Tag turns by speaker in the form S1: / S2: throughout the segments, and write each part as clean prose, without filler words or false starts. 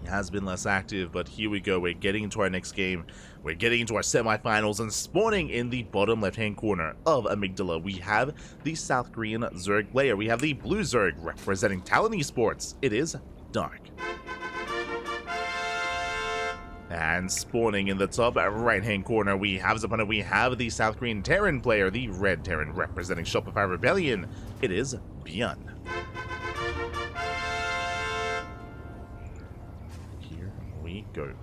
S1: has been less active, but here we go. We're getting into our next game. We're getting into our semifinals, and spawning in the bottom left-hand corner of Amygdala, we have the South Korean Zerg player. We have the blue Zerg representing Talon Esports. It is Dark. And spawning in the top right-hand corner, we have as opponent, we have the South Korean Terran player, the red Terran representing Shopify Rebellion. It is ByuN. Here we go.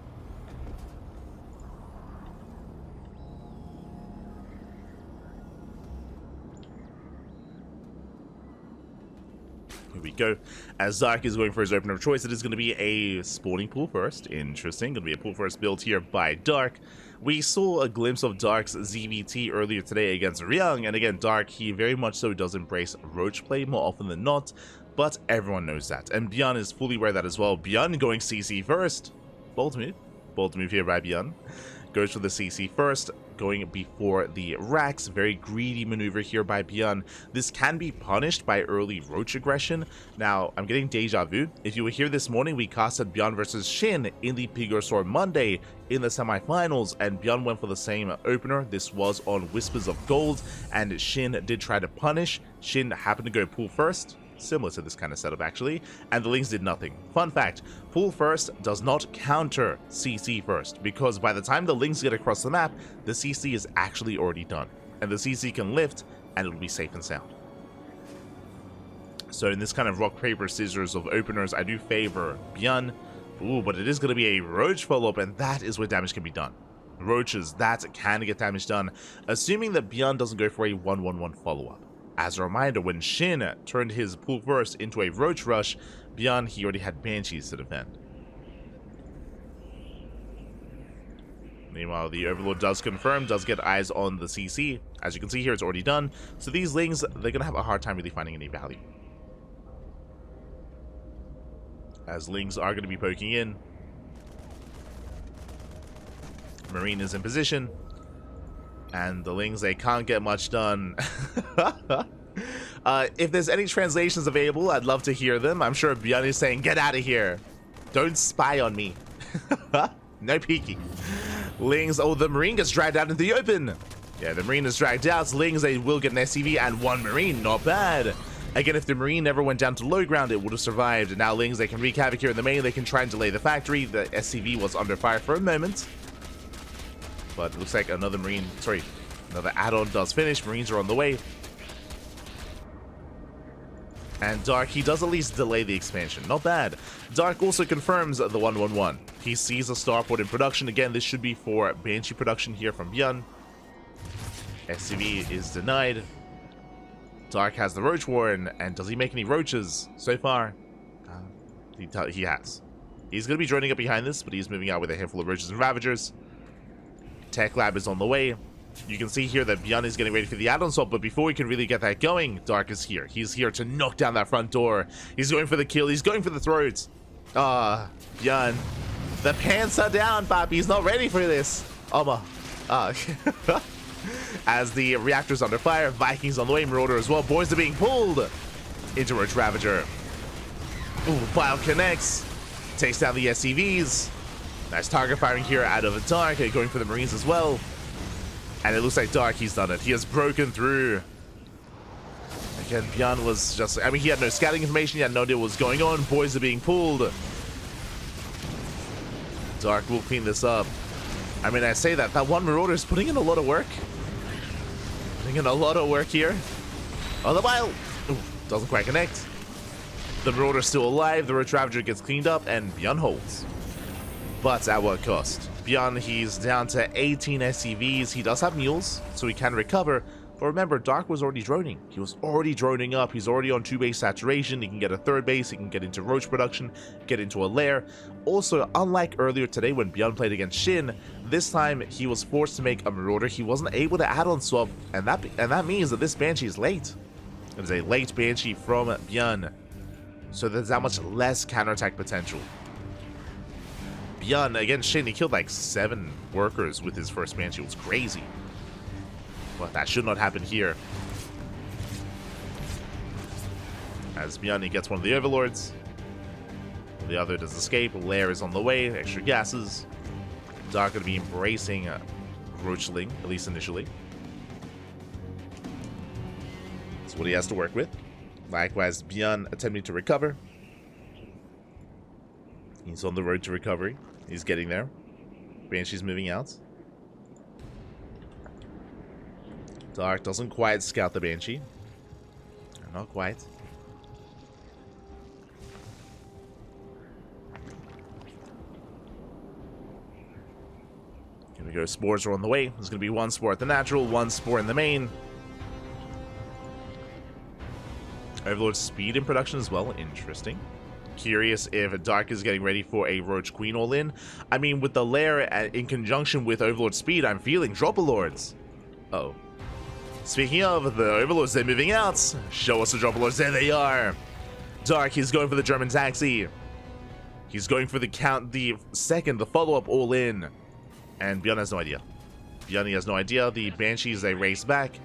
S1: Here we go. As Dark is going for his opener of choice, it is going to be a spawning pool first. Interesting. Going to be a pool first build here by Dark. We saw a glimpse of Dark's ZVT earlier today against ByuN, and again, Dark, he very much so does embrace roach play more often than not, but everyone knows that. And ByuN is fully aware of that as well. ByuN going CC first. Bold move. Bold move here by ByuN. Goes for the CC first, going before the racks. Very greedy maneuver here by ByuN. This can be punished by early roach aggression. Now, I'm getting deja vu. If you were here this morning, we casted ByuN versus Shin in the Pigosor Monday in the semifinals, and ByuN went for the same opener. This was on Whispers of Gold, and Shin did try to punish. Shin happened to go pool first. Similar to this kind of setup actually, and the Lings did nothing. Fun fact, pool first does not counter CC first, because by the time the Lings get across the map, the CC is actually already done, and the CC can lift and it'll be safe and sound. So in this kind of rock, paper, scissors of openers, I do favor ByuN. Ooh, but it is going to be a roach follow-up, and that is where damage can be done. Roaches, that can get damage done, assuming that ByuN doesn't go for a 1-1-1 follow-up. As a reminder, when Shin turned his pool first into a roach rush, ByuN, he already had Banshees to defend. Meanwhile, the Overlord does confirm, does get eyes on the CC. As you can see here, it's already done. So these Lings, they're going to have a hard time really finding any value, as Lings are going to be poking in. Marine is in position. And the Lings, they can't get much done. If there's any translations available, I'd love to hear them. I'm sure ByuN is saying, get out of here. Don't spy on me. No peeking. Lings, oh, the Marine gets dragged out into the open. Yeah, the Marine is dragged out. Lings, they will get an SCV and one Marine. Not bad. Again, if the Marine never went down to low ground, it would have survived. And now Lings, they can wreak havoc here in the main. They can try and delay the factory. The SCV was under fire for a moment. But it looks like another Marine, sorry, another add-on does finish. Marines are on the way. And Dark, he does at least delay the expansion. Not bad. Dark also confirms the 1-1-1. He sees a starport in production. Again, this should be for Banshee production here from ByuN. SCV is denied. Dark has the Roach Warren, and does he make any roaches so far? He has. He's going to be joining up behind this, but he's moving out with a handful of roaches and ravagers. Tech Lab is on the way. You can see here that ByuN is getting ready for the add-on swap, but before we can really get that going, Dark is here. He's here to knock down that front door. He's going for the kill. He's going for the throat. ByuN. The pants are down, Papi. He's not ready for this. As the reactor's under fire, Vikings on the way, Marauder as well. Boys are being pulled into Roach Ravager. Ooh, Bile connects. Takes down the SCVs. Nice target firing here out of Dark, going for the Marines as well. And it looks like Dark, he's done it. He has broken through. Again, ByuN was just, I mean, he had no scouting information. He had no idea what was going on. Boys are being pulled. Dark will clean this up. I mean, I say that one Marauder is putting in a lot of work. Putting in a lot of work here. Oh, the Bile. Ooh, doesn't quite connect. The Marauder's still alive. The Roach Ravager gets cleaned up, and ByuN holds. But at what cost? ByuN, he's down to 18 SCVs. He does have mules, so he can recover. But remember, Dark was already droning. He was already droning up. He's already on 2-base saturation. He can get a 3rd base. He can get into roach production, get into a lair. Also, unlike earlier today when ByuN played against Shin, this time he was forced to make a Marauder. He wasn't able to add-on swap, and that means that this Banshee is late. It is a late Banshee from ByuN. So there's that much less counterattack potential. ByuN, against Shin, he killed like 7 workers with his first Banshee. It was crazy. But that should not happen here. As ByuN, he gets one of the Overlords. The other does escape. Lair is on the way. Extra gases. Dark going to be embracing Roachling, at least initially. That's what he has to work with. Likewise, ByuN attempting to recover. He's on the road to recovery. He's getting there. Banshee's moving out. Dark doesn't quite scout the Banshee. Not quite. Here we go. Spores are on the way. There's going to be one spore at the natural, one spore in the main. Overlord speed in production as well. Interesting. Curious if Dark is getting ready for a Roach Queen all-in. I mean, with the Lair in conjunction with Overlord speed, I'm feeling Dropper-Lords. Uh-oh. Speaking of, the Overlords, they're moving out. Show us the Dropper-Lords. There they are. Dark, he's going for the German taxi. He's going for the the follow-up all-in. And ByuN has no idea. ByuN has no idea. The Banshees, they race back.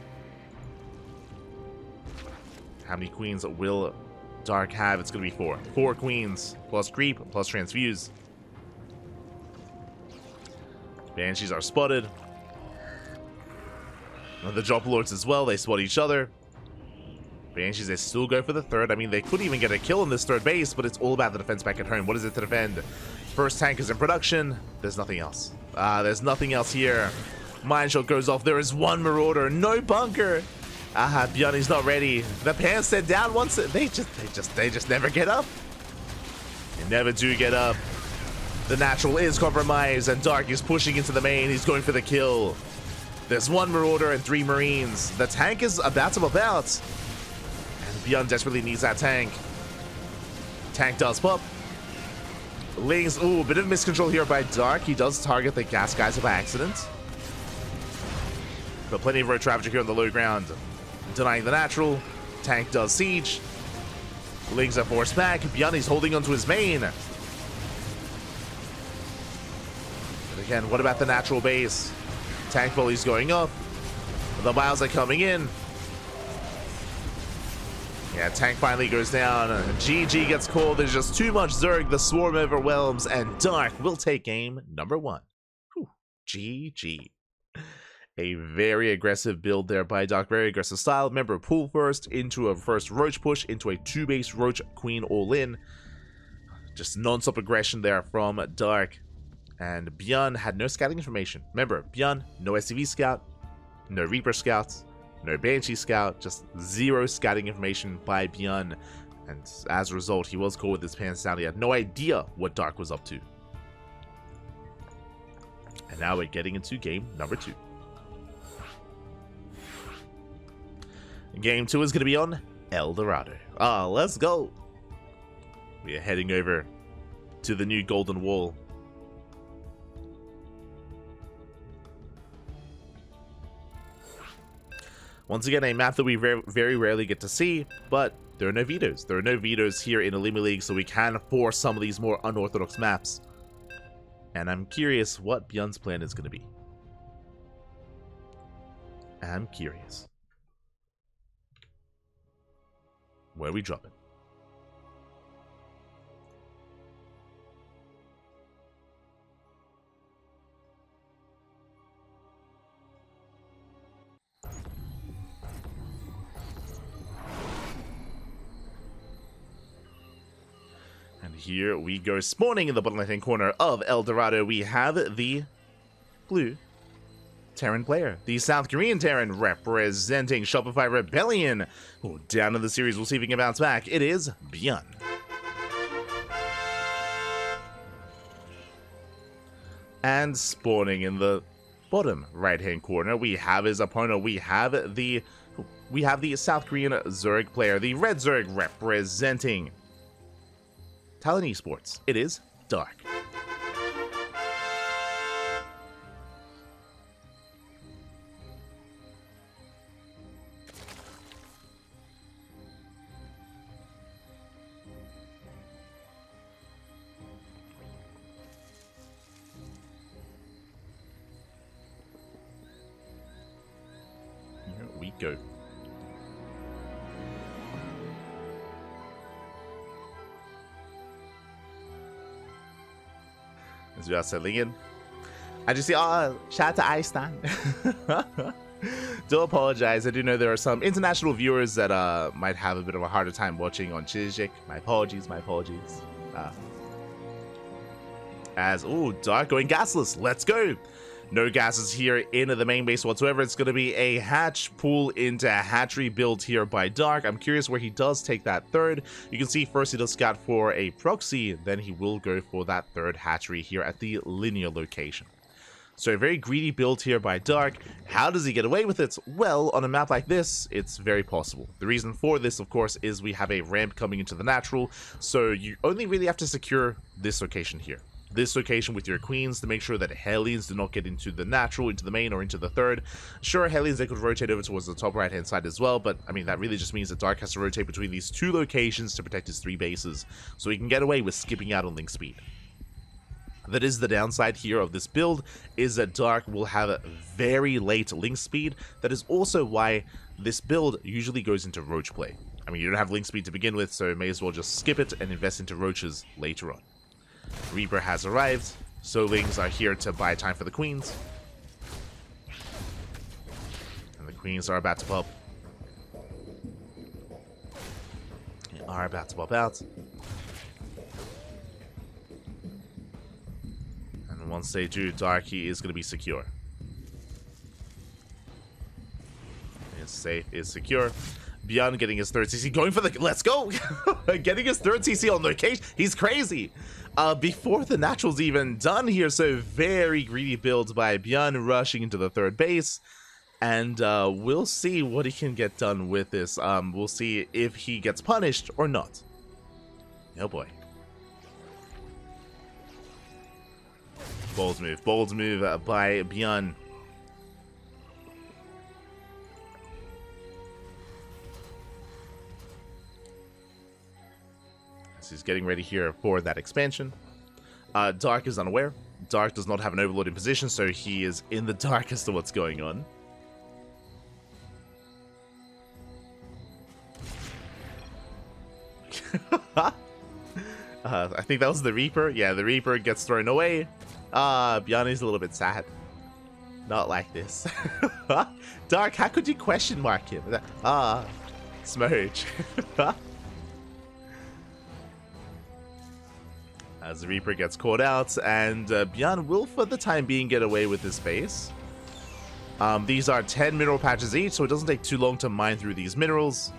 S1: How many queens will Dark have? It's going to be 4. 4 queens, plus creep, plus transfuse. Banshees are spotted. And the Dropper Lords as well, they spot each other. Banshees, they still go for the third. I mean, they could even get a kill in this third base, but it's all about the defense back at home. What is it to defend? First tank is in production. There's nothing else. There's nothing else here. Mine shot goes off. There is one Marauder. No bunker. ByuN is not ready. The pants set down once. They just never get up. They never do get up. The natural is compromised, and Dark is pushing into the main. He's going for the kill. There's one Marauder and 3 Marines. The tank is about to pop out. And ByuN desperately needs that tank. Tank does pop. Lings, ooh, a bit of miscontrol here by Dark. He does target the gas geyser by accident. But plenty of road traffic here on the low ground. Denying the natural. Tank does siege. Lings are forced back. ByuN is holding onto his main. But again, what about the natural base? Tank volley's going up. The miles are coming in. Yeah, tank finally goes down. GG gets called. There's just too much Zerg. The swarm overwhelms, and Dark will take game number 1. Whew. GG. A very aggressive build there by Dark. Very aggressive style. Remember, pull first into a first Roach push into a 2-base Roach Queen all-in. Just non-stop aggression there from Dark. And ByuN had no scouting information. Remember, ByuN, no SCV scout, no Reaper scouts, no Banshee scout, just 0 scouting information by ByuN. And as a result, he was caught with his pants down. He had no idea what Dark was up to. And now we're getting into game number 2. Game 2 is going to be on El Dorado. Let's go. We are heading over to the new Golden Wall. Once again, a map that we very rarely get to see, but there are no vetoes. There are no vetoes here in OlimoLeague, so we can force some of these more unorthodox maps. And I'm curious what ByuN's plan is going to be. I'm curious. Where are we dropping? And here we go, spawning in the bottom left-hand corner of El Dorado. We have the blue Terran player, the South Korean Terran representing Shopify Rebellion. Oh, down in the series, we'll see if he can bounce back. It is ByuN. And spawning in the bottom right-hand corner, we have his opponent. We have the South Korean Zerg player, the Red Zerg representing Talon Esports. It is Dark. Here we go. as we are settling in. I just see, oh, shout out to Einstein. Do apologize. I do know there are some international viewers that might have a bit of a harder time watching on TvZ. My apologies, my apologies. Oh, Dark going gasless. Let's go. No gases here in the main base whatsoever. It's going to be a hatch pull into a hatchery build here by Dark. I'm curious where he does take that third. You can see first he does scout for a proxy, then he will go for that third hatchery here at the linear location. So a very greedy build here by Dark. How does he get away with it? Well, on a map like this, it's very possible. The reason for this, of course, is we have a ramp coming into the natural, so you only really have to secure this location here. This location with your queens to make sure that Hellions do not get into the natural, into the main, or into the third. Sure, Hellions, they could rotate over towards the top right-hand side as well, but, I mean, that really just means that Dark has to rotate between these two locations to protect his 3 bases, so he can get away with skipping out on link speed. That is the downside here of this build, is that Dark will have a very late link speed. That is also why this build usually goes into roach play. I mean, you don't have link speed to begin with, so may as well just skip it and invest into roaches later on. Reaper has arrived, Solings are here to buy time for the queens. And the queens are about to pop. They are about to pop out. And once they do, Darky is going to be secure. Is safe, is secure. ByuN getting his third CC, going for the, let's go! Getting his third CC on location, he's crazy! Before the natural's even done here, so very greedy build by ByuN, rushing into the third base. And we'll see what he can get done with this. We'll see if he gets punished or not. Oh boy. Bold move by ByuN. He's getting ready here for that expansion. Dark is unaware. Dark does not have an overlord in position, so he is in the dark as to what's going on. I think that was the Reaper. Yeah, the Reaper gets thrown away. ByuN is a little bit sad. Not like this. Dark, how could you question mark him? Smurge. As the Reaper gets caught out, and ByuN will, for the time being, get away with this base. These are 10 mineral patches each, so it doesn't take too long to mine through these minerals.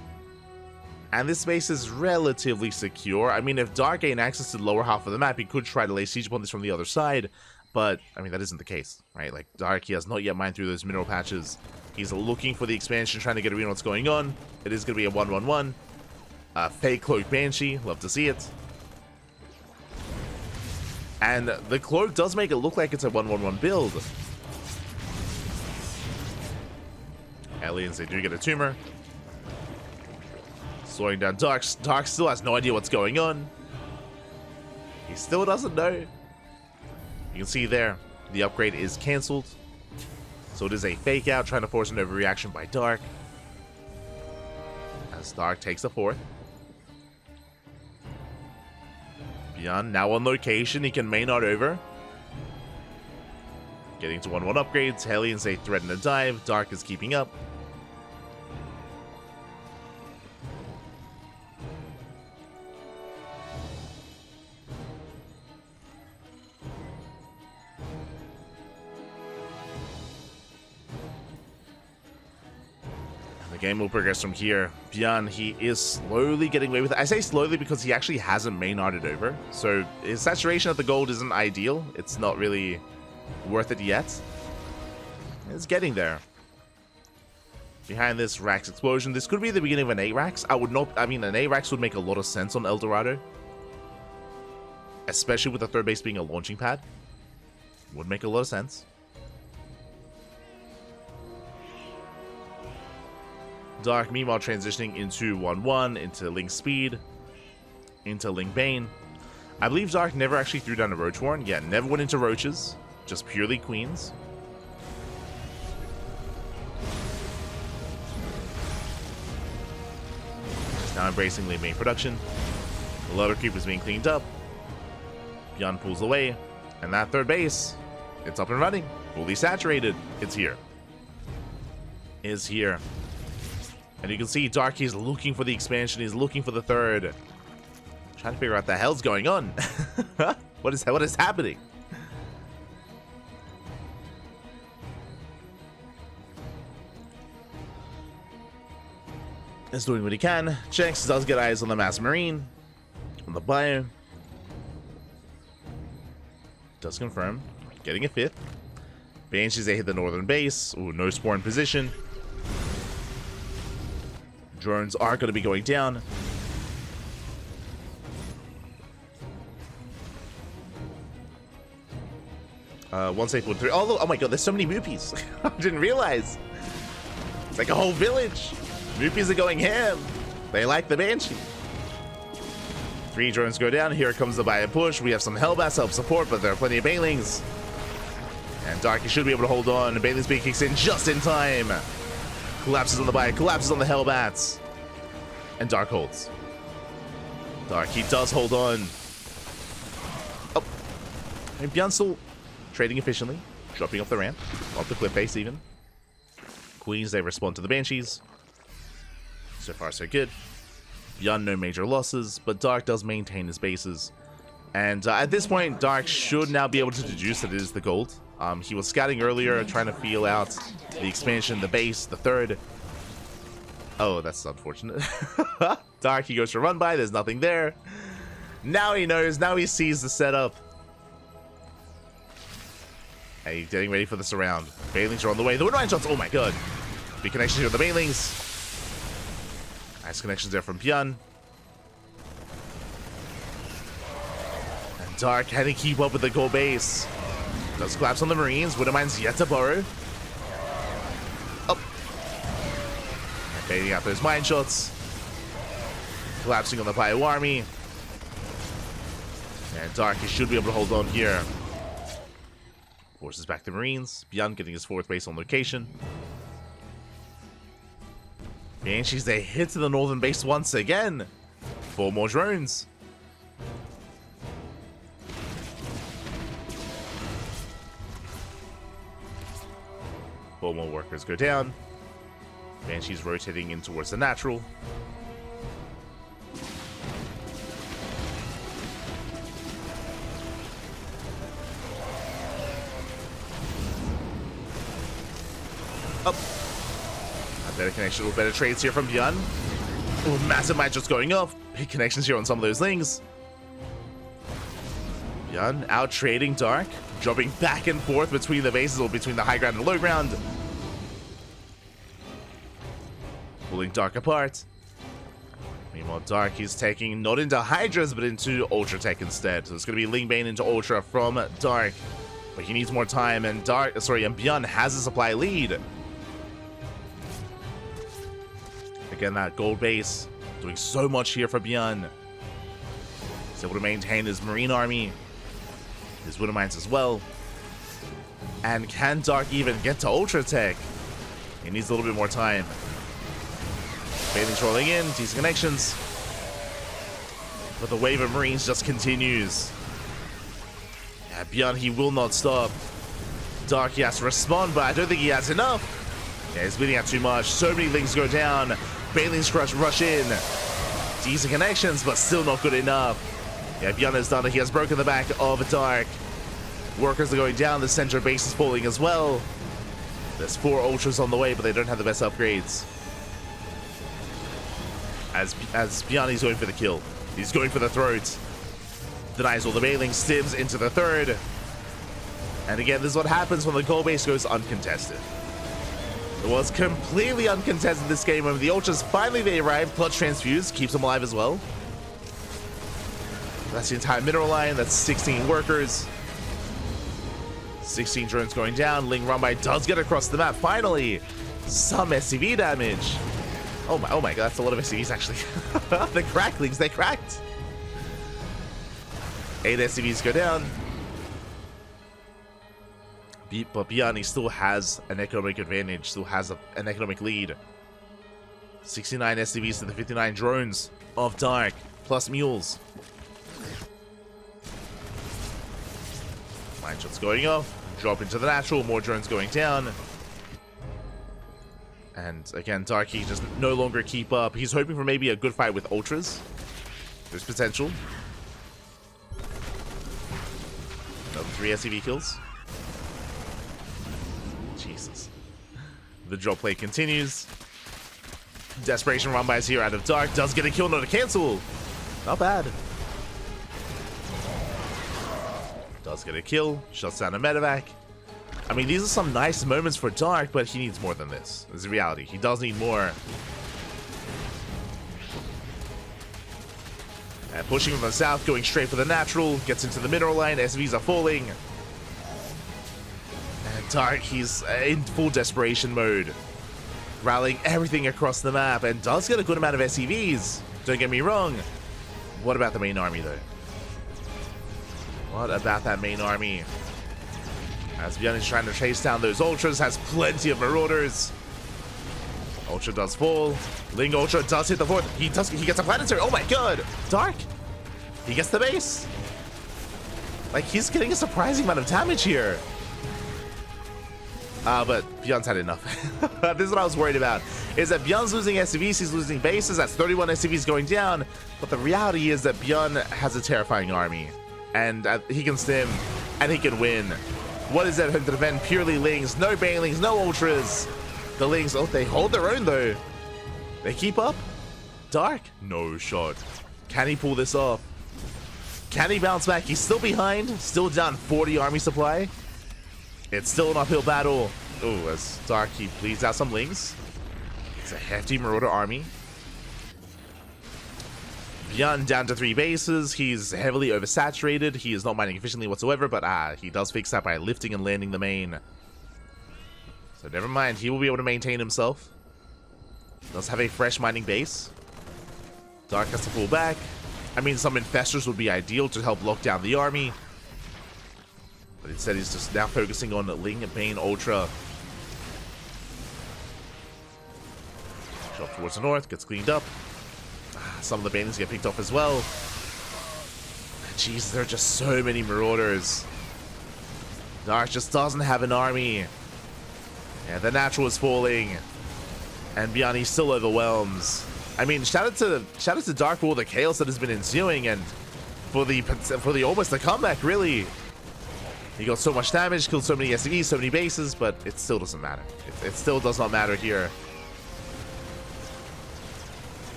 S1: And this base is relatively secure. I mean, if Dark gained access to the lower half of the map, he could try to lay siege upon this from the other side. But, I mean, that isn't the case, right? Like, Dark, he has not yet mined through those mineral patches. He's looking for the expansion, trying to get a read on what's going on. It is going to be a 1-1-1. Fake Cloak Banshee, love to see it. And the Cloak does make it look like it's a 1-1-1 build. Aliens, they do get a tumor. Slowing down Dark. Dark still has no idea what's going on. He still doesn't know. You can see there, the upgrade is cancelled. So it is a fake out, trying to force an overreaction by Dark. As Dark takes the fourth. ByuN now on location, he can main out over. Getting to 1-1 upgrades, Hellions, they threaten a dive, Dark is keeping up. The game will progress from here. ByuN, he is slowly getting away with it. I say slowly because he actually hasn't main-arted over. So his saturation at the gold isn't ideal. It's not really worth it yet. It's getting there. Behind this Rax explosion, this could be the beginning of an A-Rax. I mean, an A-Rax would make a lot of sense on El Dorado. Especially with the third base being a launching pad. Would make a lot of sense. Dark, meanwhile, transitioning into 1-1, into Link Speed, into Link Bane. I believe Dark never actually threw down a Roach Warren. Yeah, never went into Roaches, just purely Queens. Just now embracing Link Bane production. A lot of creep is being cleaned up. ByuN pulls away. And that third base, it's up and running. Fully saturated. It's here. Is here. And you can see Dark is looking for the expansion. He's looking for the third. Trying to figure out what the hell's going on. What is happening? Is doing what he can. Checks, does get eyes on the Mass Marine. On the ByuN. Does confirm. Getting a fifth. Banshees, they hit the northern base. Ooh, no spore in position. Drones are going to be going down. One safe, 1-3. Oh my god, there's so many Moopies. I didn't realize. It's like a whole village. Moopies are going ham. They like the Banshee. 3 drones go down. Here comes the ByuN push. We have some Hellbats to help support, but there are plenty of Banelings. And Darky should be able to hold on. Baneling's being kicks in just in time. Collapses on the ByuN, collapses on the Hellbats. And Dark holds. Dark, he does hold on. Oh. And ByuN still trading efficiently. Dropping off the ramp. Off the cliff face even. Queens, they respond to the Banshees. So far, so good. ByuN, no major losses, but Dark does maintain his bases. And at this point, Dark should now be able to deduce that it is the gold. He was scouting earlier, trying to feel out the expansion, the base, the third. Oh, that's unfortunate. Dark, he goes to run by, there's nothing there. Now he knows, now he sees the setup. And he's getting ready for the surround. Banelings are on the way. The Windmine shots, oh my god. Big connection here with the Banelings. Nice connections there from ByuN. And Dark, can he keep up with the gold base? Does collapse on the Marines. Widowmine's yet to burrow. Oh. And baiting out those mine shots. Collapsing on the ByuN army. And Dark, he should be able to hold on here. Forces back the Marines. ByuN getting his 4th base on location. Banshees, they hit to the northern base once again. 4 more drones. Four more workers go down. Banshees rotating in towards the natural. Up. Better connection, a little better trades here from ByuN. Ooh, massive might just going up. Big connections here on some of those things. ByuN out trading Dark, dropping back and forth between the bases or between the high ground and low ground. Pulling Dark apart. Meanwhile, Dark is taking not into Hydras but into Ultra Tech instead. So it's going to be Ling Bane into Ultra from Dark. But he needs more time, and ByuN has a supply lead. Again, that gold base doing so much here for ByuN. He's able to maintain his Marine army, his Widowmines as well. And can Dark even get to Ultra Tech? He needs a little bit more time. Bailing's rolling in, decent connections. But the wave of Marines just continues. Yeah, ByuN, he will not stop. Dark, he has to respond, but I don't think he has enough. Yeah, he's bleeding out too much. So many Lings go down. Bailing's rush in. Decent connections, but still not good enough. Yeah, ByuN has done it. He has broken the back of Dark. Workers are going down. The center base is falling as well. There's 4 Ultras on the way, but they don't have the best upgrades. As ByuN, he's going for the kill. He's going for the throat. Denies all the Bailings. Stims into the third. And again, this is what happens when the gold base goes uncontested. It was completely uncontested this game when the Ultras finally they arrived. Clutch Transfuse keeps them alive as well. That's the entire mineral line. That's 16 workers. 16 drones going down. Ling Rumbai does get across the map. Finally, some SCV damage. Oh my god, that's a lot of SCVs actually. The cracklings, they cracked. 8 SCVs go down. But ByuN, he still has an economic advantage, still has an economic lead. 69 SCVs to the 59 drones of Dark, plus mules. Mine shots going off. Drop into the natural. More drones going down. And again, Darky just no longer keep up. He's hoping for maybe a good fight with Ultras. There's potential. Another 3 SCV kills. Jesus. The drop play continues. Desperation run bys here out of Dark. Does get a kill, not a cancel. Not bad. Does get a kill. Shuts down a medevac. I mean, these are some nice moments for Dark, but he needs more than this. This is the reality. He does need more. And pushing from the south, going straight for the natural. Gets into the mineral line. SVs are falling. And Dark, he's in full desperation mode. Rallying everything across the map. And does get a good amount of SCVs. Don't get me wrong. What about the main army, though? What about that main army? As ByuN is trying to chase down those Ultras, has plenty of Marauders. Ultra does fall. Ling Ultra does hit the fourth. He gets a planetary. Oh my god! Dark! He gets the base. Like, he's getting a surprising amount of damage here. But ByuN's had enough. This is what I was worried about. Is that ByuN's losing SCVs, he's losing bases. That's 31 SCVs going down. But the reality is that ByuN has a terrifying army. And he can stim, and he can win. What is that hook to defend? Purely Lings, no Banelings, no Ultras. The Lings, oh, they hold their own though. They keep up. Dark, no shot. Can he pull this off? Can he bounce back? He's still behind, still down 40 army supply. It's still an uphill battle. Oh, as Dark, he bleeds out some Lings. It's a hefty Marauder army. ByuN down to 3 bases. He's heavily oversaturated. He is not mining efficiently whatsoever, but he does fix that by lifting and landing the main. So never mind, he will be able to maintain himself. Does have a fresh mining base. Dark has to pull back. I mean, some infestors would be ideal to help lock down the army. But instead he's just now focusing on Ling, Bane, Ultra. Drop towards the north, gets cleaned up. Some of the Banelings get picked off as well. Jeez, there are just so many Marauders. Dark just doesn't have an army. Yeah, the natural is falling. And ByuN, he still overwhelms. I mean, shout out to Dark for all the chaos that has been ensuing, and for the almost a comeback, really. He got so much damage, killed so many SCVs, so many bases, but it still doesn't matter. It still does not matter here.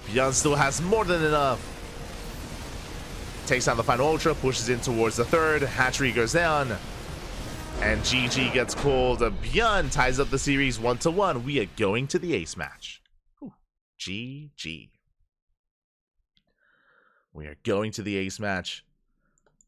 S1: ByuN still has more than enough. Takes down the final Ultra, pushes in towards the third. Hatchery goes down. And GG gets called. ByuN ties up the series 1-1. We are going to the ace match. Ooh, GG. We are going to the ace match.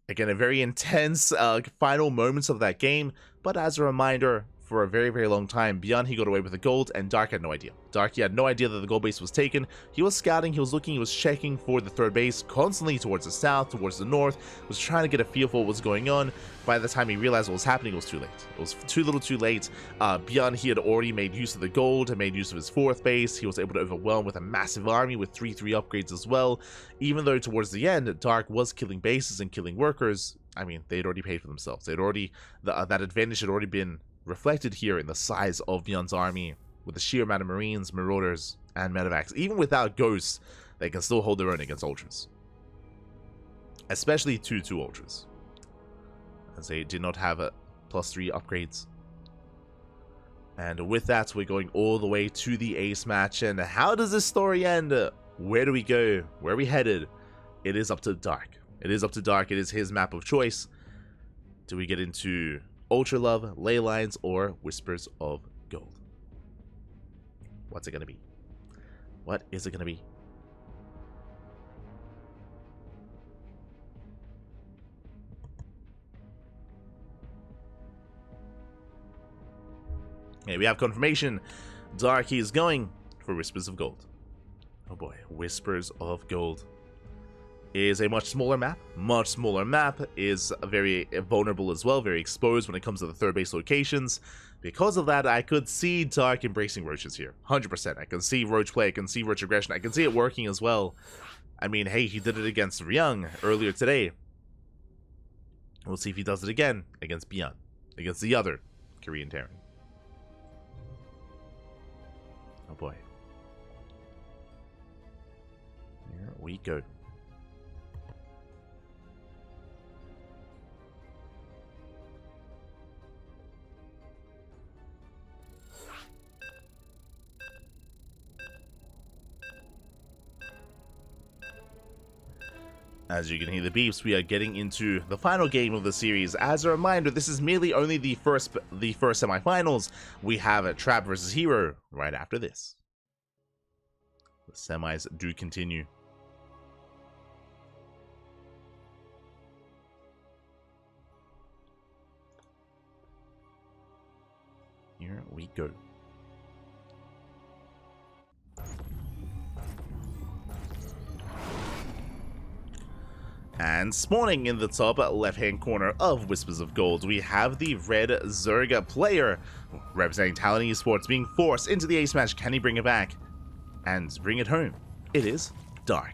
S1: Again, a very intense final moments of that game. But as a reminder, for a very, very long time, ByuN, he got away with the gold, and Dark had no idea. Dark, he had no idea that the gold base was taken. He was scouting, he was looking, he was checking for the third base, constantly towards the south, towards the north, was trying to get a feel for what was going on. By the time he realized what was happening, it was too late. It was too little too late. ByuN, he had already made use of the gold, and made use of his fourth base. He was able to overwhelm with a massive army with 3/3 upgrades as well. Even though towards the end, Dark was killing bases and killing workers, I mean, they'd already paid for themselves. They'd already, that advantage had already been reflected here in the size of ByuN's army, with the sheer amount of Marines, Marauders, and Medevacs. Even without Ghosts, they can still hold their own against Ultras. Especially 2/2 Ultras, as they did not have a +3 upgrades. And with that, we're going all the way to the ace match. And how does this story end? Where do we go? Where are we headed? It is up to Dark. It is up to Dark. It is his map of choice. Do we get into Ultra Love, Ley Lines, or Whispers of Gold? What's it gonna be? What is it gonna be? Okay, we have confirmation. Dark, he is going for Whispers of Gold. Oh boy, Whispers of Gold is a much smaller map. Is very vulnerable as well, very exposed when it comes to the third base locations. Because of that, I could see Dark embracing Roaches here, 100%. I can see Roach play, I can see Roach aggression, I can see it working as well. I mean, hey, he did it against ByuN earlier today. We'll see if he does it again against ByuN, against the other Korean Terran. Oh boy. Here we go. As you can hear the beeps, we are getting into the final game of the series. As a reminder, this is merely only the first semifinals. We have a Trap versus Hero right after this. The semis do continue. Here we go. And spawning in the top left-hand corner of Whispers of Gold, we have the red Zerga player representing Talon Esports being forced into the ace match. Can he bring it back and bring it home? It is Dark.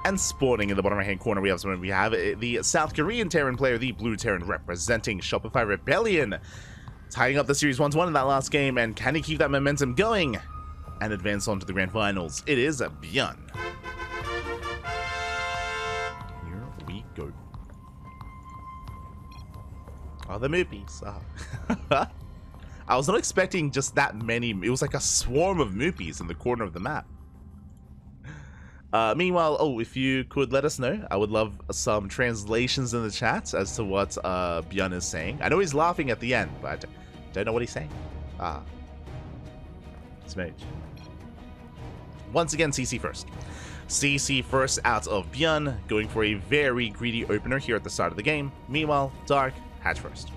S1: And spawning in the bottom right-hand corner, we have the South Korean Terran player, the Blue Terran representing Shopify Rebellion, tying up the series 1-1 in that last game. And can he keep that momentum going and advance on to the grand finals? It is ByuN. Go. Oh, the moopies. Oh. I was not expecting just that many. It was like a swarm of moopies in the corner of the map. Meanwhile, if you could let us know, I would love some translations in the chat as to what ByuN is saying. I know he's laughing at the end, but I don't know what he's saying. Smooch. Once again, CC first. CC first out of ByuN, going for a very greedy opener here at the start of the game. Meanwhile, Dark, hatch first.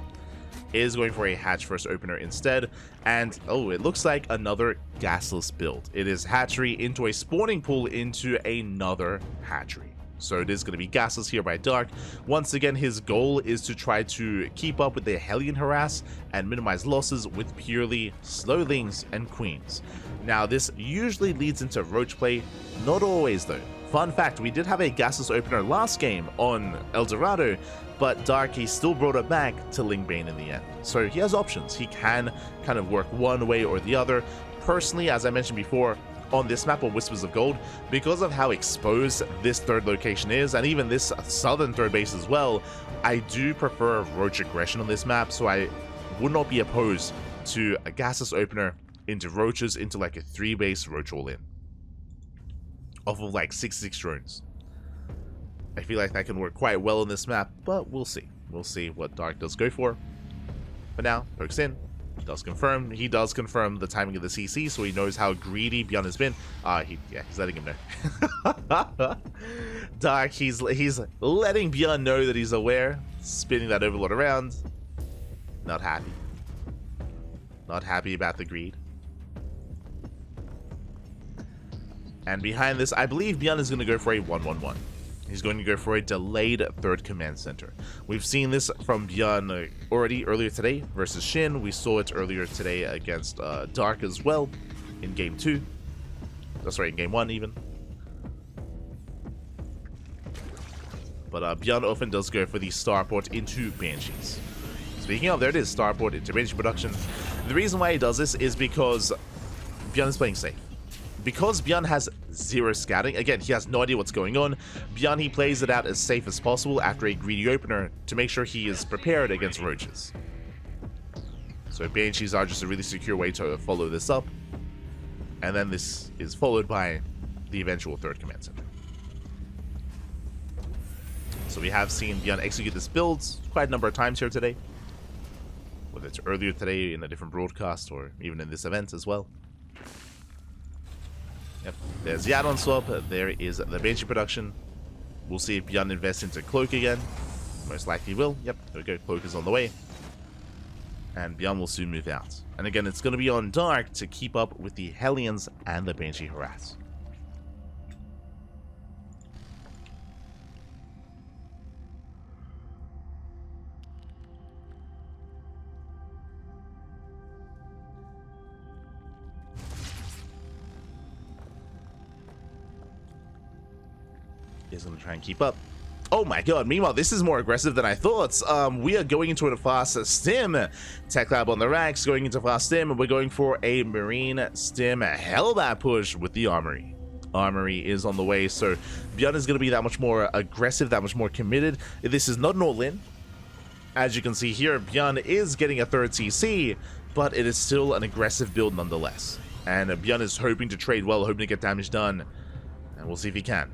S1: Is going for a hatch first opener instead. And, it looks like another gasless build. It is hatchery into a spawning pool into another hatchery. So it is going to be gasless here by Dark. Once again, his goal is to try to keep up with the Hellion harass and minimize losses with purely slowlings and queens. Now, this usually leads into roach play, not always though. Fun fact, we did have a gasless opener last game on El Dorado, but Dark, he still brought it back to Lingbane in the end. So he has options. He can kind of work one way or the other. Personally, as I mentioned before, on this map on Whispers of Gold, because of how exposed this third location is, and even this southern third base as well, I do prefer roach aggression on this map, so I would not be opposed to a gasless opener into roaches, into like a 3-base roach all-in off of like 6 drones. I feel like that can work quite well on this map, but we'll see. We'll see what Dark does go for. For now, pokes in. He does confirm the timing of the CC, so he knows how greedy ByuN has been. He's letting him know. Dark, he's letting ByuN know that he's aware. Spinning that overlord around. Not happy. Not happy about the greed. And behind this, I believe ByuN is going to go for a 1-1-1. He's going to go for a delayed third command center. We've seen this from ByuN already earlier today versus Shin. We saw it earlier today against Dark as well in game 2. That's right, in game 1 even. But ByuN often does go for the starport into Banshees. Speaking of, there it is, starport into Banshee production. The reason why he does this is because ByuN is playing safe. Because ByuN has 0 scouting, again, he has no idea what's going on. ByuN, he plays it out as safe as possible after a greedy opener to make sure he is prepared against roaches. So Banshees are just a really secure way to follow this up. And then this is followed by the eventual third command center. So we have seen ByuN execute this build quite a number of times here today. Whether it's earlier today in a different broadcast or even in this event as well. Yep, there's the add-on swap, there is the Banshee production. We'll see if ByuN invests into Cloak again. Most likely will. Yep, there we go, Cloak is on the way. And ByuN will soon move out. And again, it's going to be on Dark to keep up with the Hellions and the Banshee harass. Is going to try and keep up. Oh my god, meanwhile, this is more aggressive than I thought. We are going into a fast stim. Tech Lab on the racks, going into fast stim, and we're going for a Marine stim Hellbat push with the Armory. Armory is on the way, so ByuN is going to be that much more aggressive, that much more committed. This is not an all-in. As you can see here, ByuN is getting a third CC, but it is still an aggressive build nonetheless. And ByuN is hoping to trade well, hoping to get damage done, and we'll see if he can.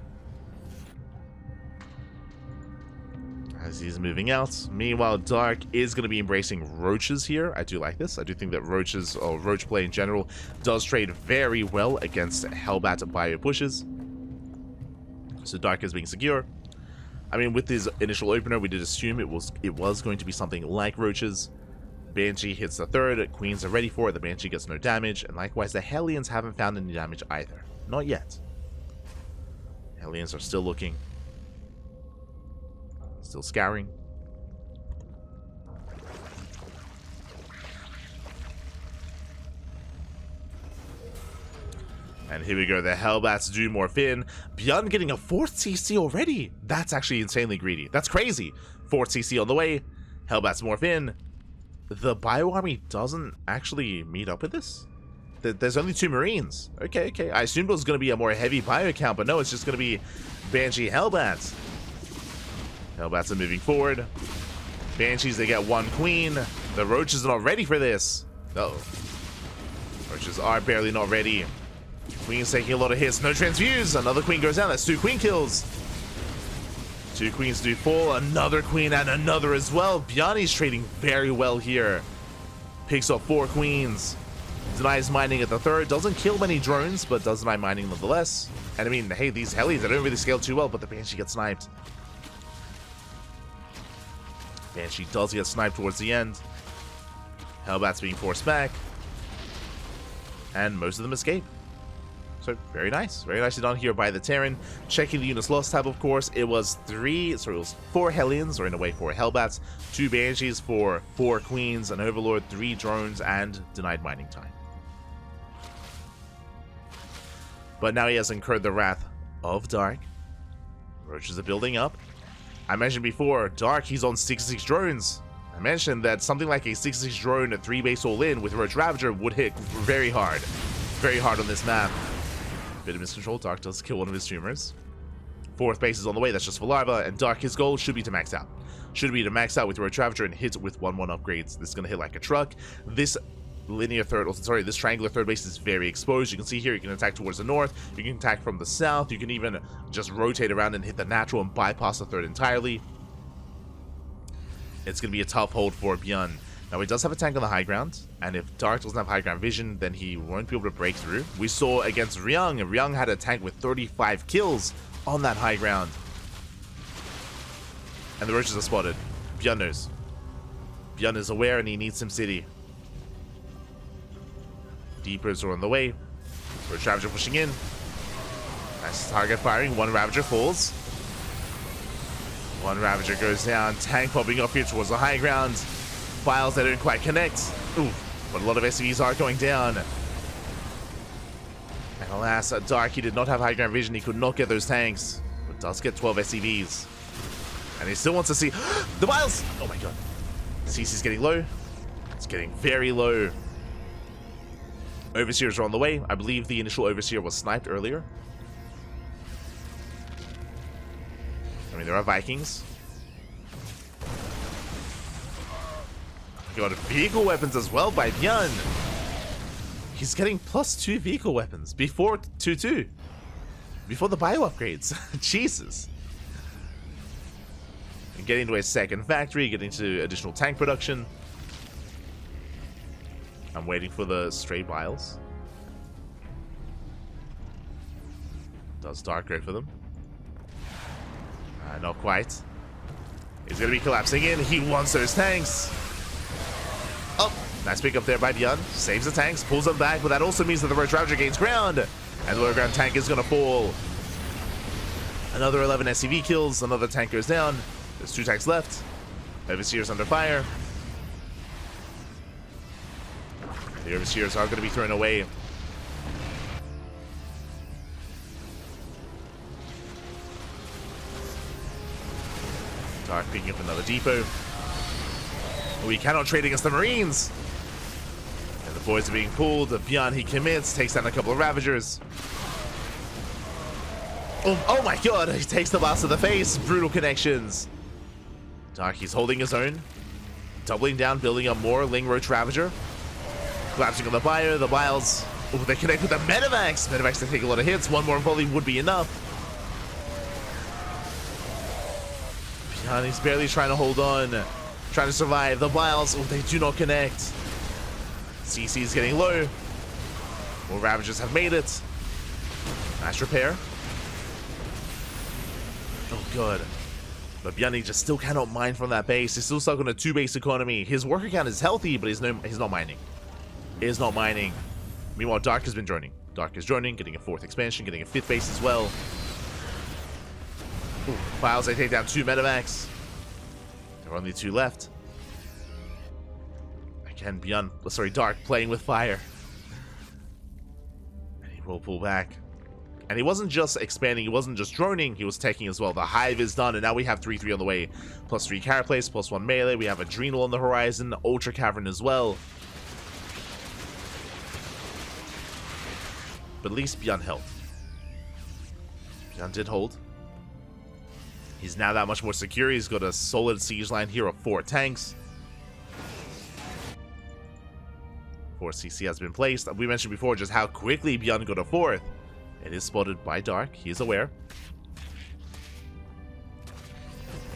S1: As he's moving out. Meanwhile, Dark is going to be embracing roaches here. I do like this. I do think that roaches, or roach play in general, does trade very well against Hellbat bio pushes. So Dark is being secure. I mean, with his initial opener, we did assume it was going to be something like roaches. Banshee hits the third. Queens are ready for it. The Banshee gets no damage. And likewise, the Hellions haven't found any damage either. Not yet. Hellions are still looking. Still scouring. And here we go, the Hellbats do morph in. ByuN getting a 4th CC already. That's actually insanely greedy. That's crazy. 4th CC on the way. Hellbats morph in. The Bio Army doesn't actually meet up with this? There's only 2 Marines. Okay. I assumed it was going to be a more heavy Bio count, but no, it's just going to be Banshee Hellbats. Hellbats are moving forward. Banshees, they get 1 queen. The roaches are not ready for this. Uh-oh. Roaches are barely not ready. Queen's taking a lot of hits. No transfuse. Another queen goes down. That's 2 queen kills. 2 queens do fall. Another queen and another as well. ByuN's trading very well here. Picks up 4 queens. Denies mining at the 3rd. Doesn't kill many drones, but does deny mining nonetheless. And I mean, hey, these Hellies, they don't really scale too well, but the Banshee gets sniped. Banshee does get sniped towards the end. Hellbat's being forced back. And most of them escape. So, very nice. Very nicely done here by the Terran. Checking the units lost tab, of course. It was 4 Hellions, or in a way 4 Hellbats, 2 Banshees for 4 Queens, an Overlord, 3 drones, and denied mining time. But now he has incurred the wrath of Dark. Roaches are building up. I mentioned before, Dark, he's on 66 drones. I mentioned that something like a 66 drone at 3 base all-in with Roach Ravager would hit very hard. Very hard on this map. Bit of miscontrol. Dark does kill one of his tumors. 4th base is on the way. That's just for larva. And Dark, his goal should be to max out. Should be to max out with Roach Ravager and hit with 1/1 upgrades. This is going to hit like a truck. This this triangular 3rd base is very exposed. You can see here, you can attack towards the north. You can attack from the south. You can even just rotate around and hit the natural and bypass the 3rd entirely. It's going to be a tough hold for ByuN. Now, he does have a tank on the high ground, and if Dark doesn't have high ground vision, then he won't be able to break through. We saw against Ryung, and Ryung had a tank with 35 kills on that high ground. And the roaches are spotted. ByuN knows. ByuN is aware, and he needs some city. Deepers are on the way. Roach Ravager pushing in. Nice target firing. 1 Ravager falls. 1 Ravager goes down. Tank popping up here towards the high ground. Files that don't quite connect. Ooh, but a lot of SCVs are going down. And alas, Dark, he did not have high ground vision. He could not get those tanks, but does get 12 SCVs. And he still wants to see the miles. Oh my god. CC's getting low. It's getting very low. Overseers are on the way. I believe the initial Overseer was sniped earlier. I mean, there are Vikings. Got vehicle weapons as well by ByuN. He's getting +2 vehicle weapons before 2-2. Before the bio upgrades. Jesus. And getting to a 2nd factory, getting to additional tank production. I'm waiting for the stray vials. Does Dark go for them? Not quite. He's going to be collapsing in. He wants those tanks. Oh, nice pick up there by ByuN. Saves the tanks, pulls them back, but that also means that the Roach Ravager gains ground. And the low ground tank is going to fall. Another 11 SCV kills. Another tank goes down. There's 2 tanks left. Overseers under fire. The Overseers are going to be thrown away. Dark picking up another depot. We cannot trade against the Marines. And the boys are being pulled. ByuN, he commits, takes down a couple of Ravagers. Oh my god, he takes the blast to the face. Brutal connections. Dark, he's holding his own. Doubling down, building up more. Ling Roach Ravager. Collapsing on the Bio. The Biles. Oh, they connect with the Medivacs. Medivacs, they take a lot of hits. One more volley would be enough. ByuN, he's barely trying to hold on. Trying to survive. The Biles, oh, they do not connect. CC is getting low. More Ravagers have made it. Nice repair. Oh, god. But ByuN just still cannot mine from that base. He's still stuck on a 2-base economy. His worker count is healthy, but he's not mining. He is not mining. Meanwhile, Dark has been joining. Dark is joining, getting a 4th expansion, getting a 5th base as well. Ooh, Files, they take down 2 Medivacs. There are only 2 left. Again, Dark playing with fire. And he will pull back. And he wasn't just expanding, he wasn't just droning, he was taking as well. The Hive is done, and now we have 3-3 on the way. +3 Carapace, +1 melee. We have Adrenal on the horizon, Ultra Cavern as well. But at least ByuN held. ByuN did hold. He's now that much more secure. He's got a solid siege line here of 4 tanks. 4 CC has been placed. We mentioned before just how quickly ByuN got a 4th. It is spotted by Dark. He is aware.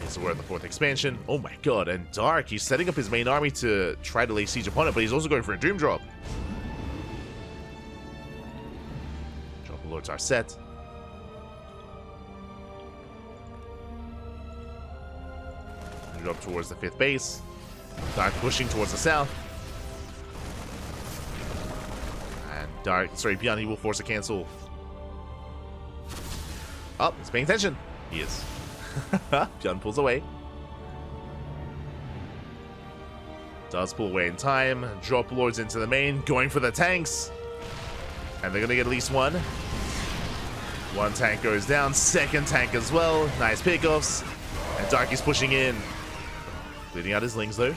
S1: He's aware of the 4th expansion. Oh my god, and Dark, he's setting up his main army to try to lay siege upon it, but he's also going for a Doom Drop. Drop Lords are set. Move up towards the 5th base. Dark pushing towards the south. And ByuN, he will force a cancel. Oh, he's paying attention. He is. ByuN pulls away. Does pull away in time. Drop Lords into the main. Going for the tanks. And they're going to get at least one. One tank goes down. 2nd tank as well. Nice pickoffs. And Dark is pushing in. Bleeding out his Lings though.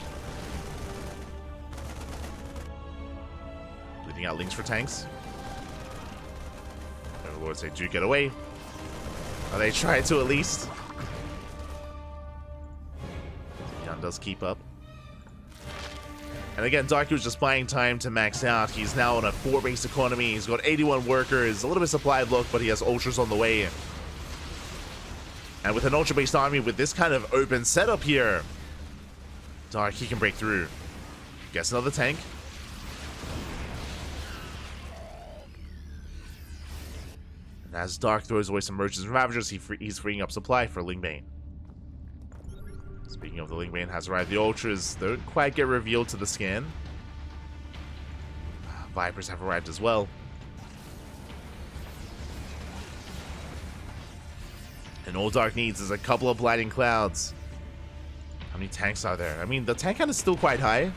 S1: Bleeding out Lings for tanks. Overlords, they do get away. Or they try to at least. ByuN does keep up. And again, Dark was just buying time to max out. He's now on a 4-base economy. He's got 81 workers, a little bit supply block, but he has ultras on the way. And with an ultra-based army with this kind of open setup here, Dark, he can break through. Gets another tank. As Dark throws away some merchants and Ravagers, he's freeing up supply for Lingbane. Speaking of the Lingbane, has arrived. The Ultras don't quite get revealed to the scan. Vipers have arrived as well. And all Dark needs is a couple of Blinding Clouds. How many tanks are there? I mean, the tank count is still quite high.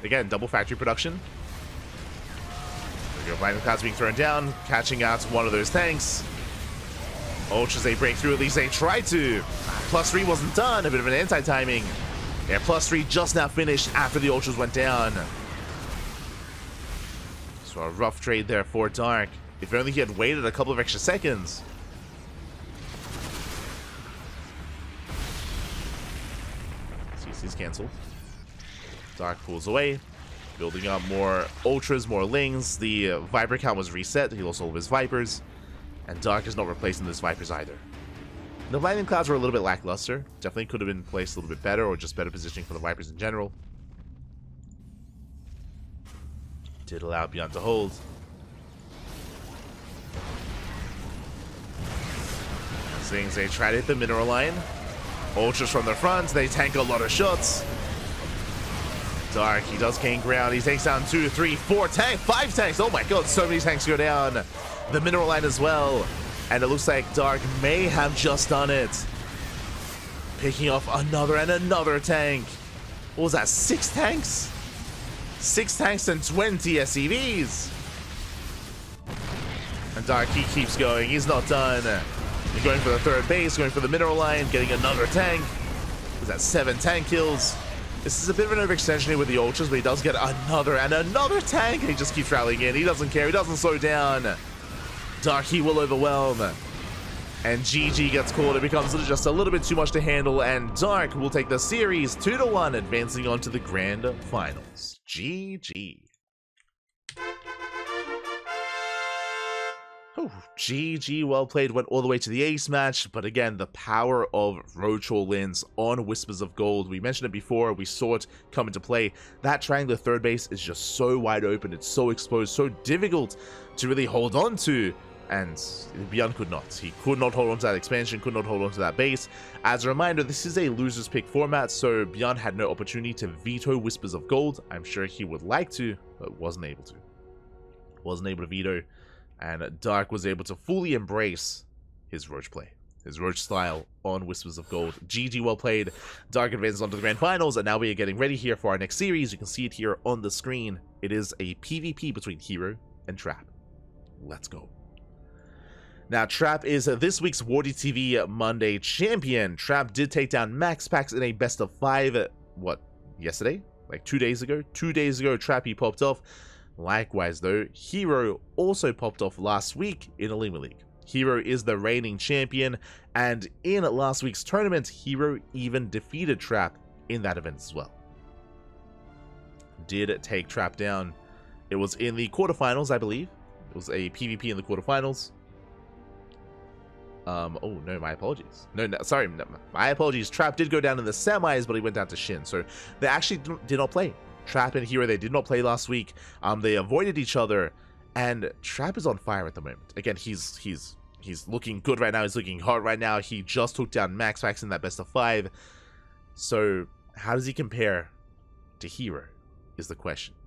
S1: Again, double factory production. There we go, Blinding Clouds being thrown down, catching out one of those tanks. Ultras, they break through, at least they try to. +3 wasn't done, a bit of an anti-timing. Yeah, +3 just now finished after the Ultras went down. So a rough trade there for Dark. If only he had waited a couple of extra seconds. CC's cancelled. Dark pulls away. Building up more Ultras, more Lings. The Viper count was reset. He lost all of his Vipers. And Dark is not replacing those Vipers either. The Blinding Clouds were a little bit lackluster. Definitely could have been placed a little bit better, or just better positioning for the Vipers in general. Did allow ByuN to hold. Things, they try to hit the mineral line. Ultras from the front, they tank a lot of shots. Dark, he does gain ground. He takes down 2, 3, 4 tanks, 5 tanks. Oh my god, so many tanks go down. The mineral line as well. And it looks like Dark may have just done it. Picking off another and another tank. What was that, 6 tanks? 6 tanks and 20 SCVs. And Dark, he keeps going. He's not done. He's going for the 3rd base, going for the mineral line, getting another tank. He's at 7 tank kills. This is a bit of an overextension here with the ultras, but he does get another and another tank. He just keeps rallying in. He doesn't care. He doesn't slow down. Dark, he will overwhelm. And GG gets called. It becomes just a little bit too much to handle, and Dark will take the series 2-1, advancing on to the grand finals. GG. Oh, GG, well played, went all the way to the ace match, but again, the power of Roach all-ins on Whispers of Gold. We mentioned it before, we saw it come into play. That triangular third base is just so wide open, it's so exposed, so difficult to really hold on to, and ByuN could not. He could not hold on to that expansion, could not hold on to that base. As a reminder, this is a loser's pick format, so ByuN had no opportunity to veto Whispers of Gold. I'm sure he would like to, but wasn't able to. Wasn't able to veto. And Dark was able to fully embrace his Roach play, his Roach style on Whispers of Gold. GG, well played. Dark advances on to the grand finals, and now we are getting ready here for our next series. You can see it here on the screen. It is a PvP between Hero and Trap. Let's go. Now, Trap is this week's Wardy TV Monday champion. Trap did take down Max Pax in a best of 5, what, yesterday? Like 2 days ago? 2 days ago, Trappy popped off. Likewise, though, Hero also popped off last week in OlimoLeague. Hero is the reigning champion, and in last week's tournament, Hero even defeated Trap in that event as well. Did take Trap down. It was in the quarterfinals, I believe. It was a PvP in the quarterfinals. Oh no, my apologies. No, sorry, no, my apologies. Trap did go down in the semis, but he went down to Shin, so they actually did not play. Trap and Hero, they did not play last week. They avoided each other, and Trap is on fire at the moment. Again, he's looking good right now. He's looking hot right now. He just took down Max Pax in that best of 5. So how does he compare to Hero is the question.